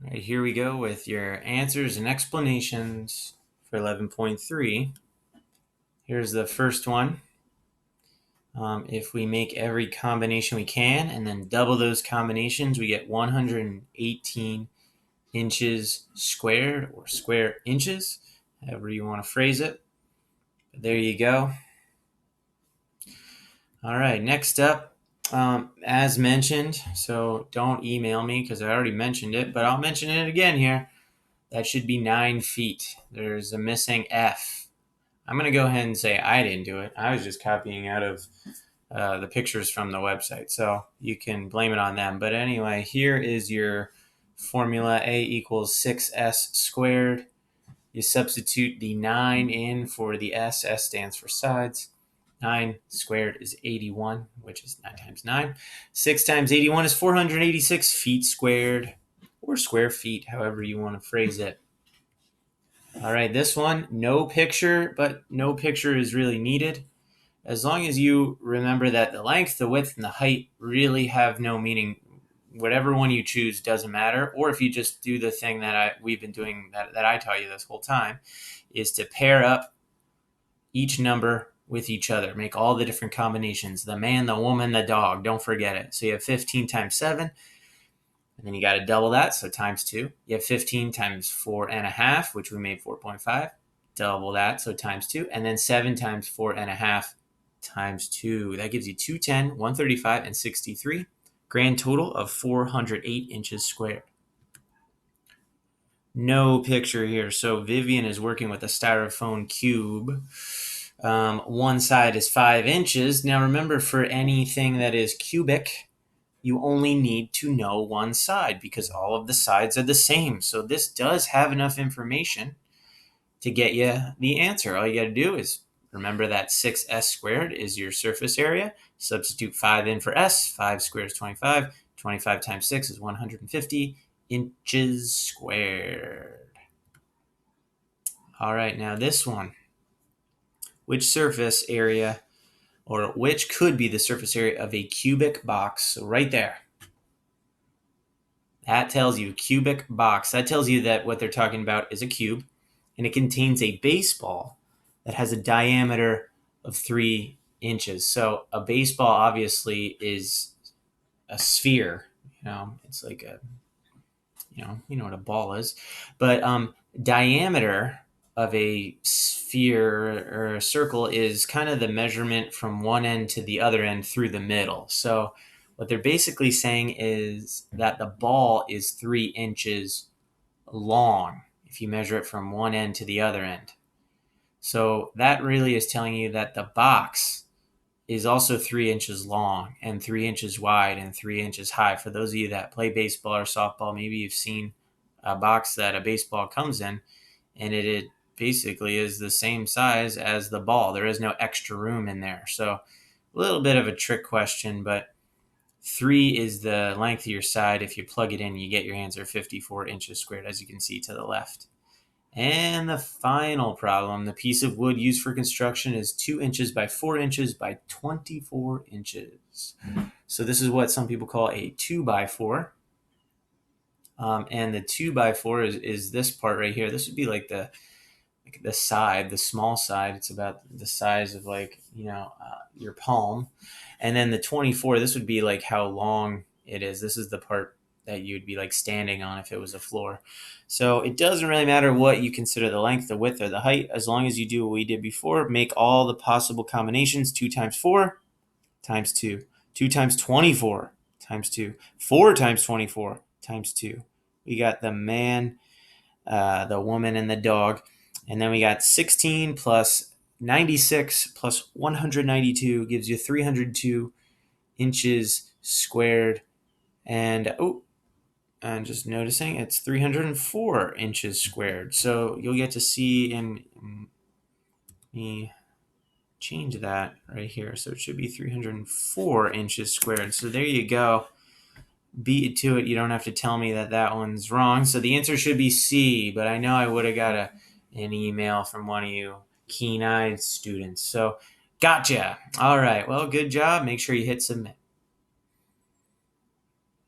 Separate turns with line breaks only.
All right, here we go with your answers and explanations for 11.3. Here's the first one. If we make every combination we can and then double those combinations, we get 118 inches squared, or square inches, however you want to phrase it. But there you go. All right, next up, as mentioned, so don't email me because I already mentioned it, but I'll mention it again here. That should be 9 feet. There's a missing F. I'm going to go ahead and say I didn't do it. I was just copying out of the pictures from the website. So you can blame it on them. But anyway, here is your formula. A equals 6s squared. You substitute the 9 in for the s. S stands for sides. 9 squared is 81, which is 9 times 9. 6 times 81 is 486 feet squared, or square feet, however you want to phrase it. All right, this one, no picture, but no picture is really needed. As long as you remember that the length, the width, and the height really have no meaning. Whatever one you choose doesn't matter. Or if you just do the thing that we've been doing that I taught you this whole time, is to pair up each number with each other. Make all the different combinations. The man, the woman, the dog. Don't forget it. So you have 15 times 7. And then you got to double that, so times 2. You have 15 times 4.5, which we made 4.5. Double that, so times 2. And then 7 times 4.5 times 2. That gives you 210, 135, and 63. Grand total of 408 inches squared. No picture here. So Vivian is working with a styrofoam cube. One side is 5 inches. Now remember, for anything that is cubic, you only need to know one side because all of the sides are the same. So this does have enough information to get you the answer. All you got to do is remember that 6s squared is your surface area. Substitute 5 in for s. 5 squared is 25. 25 times 6 is 150 inches squared. All right, now this one. Which surface area, or which could be the surface area of a cubic box? So right there. That tells you cubic box. That tells you that what they're talking about is a cube, and it contains a baseball that has a diameter of 3 inches. So a baseball obviously is a sphere. It's like a, you know what a ball is. But diameter of a sphere or a circle is kind of the measurement from one end to the other end through the middle. So what they're basically saying is that the ball is 3 inches long if you measure it from one end to the other end. So that really is telling you that the box is also 3 inches long and 3 inches wide and 3 inches high. For those of you that play baseball or softball, maybe you've seen a box that a baseball comes in, and it basically is the same size as the ball. There is no extra room in there. So a little bit of a trick question, but 3 is the length of your side. If you plug it in, you get your answer 54 inches squared, as you can see to the left. And the final problem, the piece of wood used for construction is 2 inches by 4 inches by 24 inches. So this is what some people call a 2 by 4. And the 2 by 4 is this part right here. This would be like the side, the small side. It's about the size of your palm. And then the 24, this would be like how long it is. This is the part that you'd be like standing on if it was a floor. So it doesn't really matter what you consider the length, the width, or the height, as long as you do what we did before. Make all the possible combinations. 2 times 4 times 2. 2 times 24 times 2. 4 times 24 times 2. We got the man, the woman, and the dog. And then we got 16 plus 96 plus 192 gives you 302 inches squared. And I'm just noticing it's 304 inches squared. So you'll get to see me change that right here. So it should be 304 inches squared. So there you go. Beat it to it. You don't have to tell me that one's wrong. So the answer should be C, but I know I would have got an email from one of you keen-eyed students. So gotcha. All right. Well, good job. Make sure you hit submit.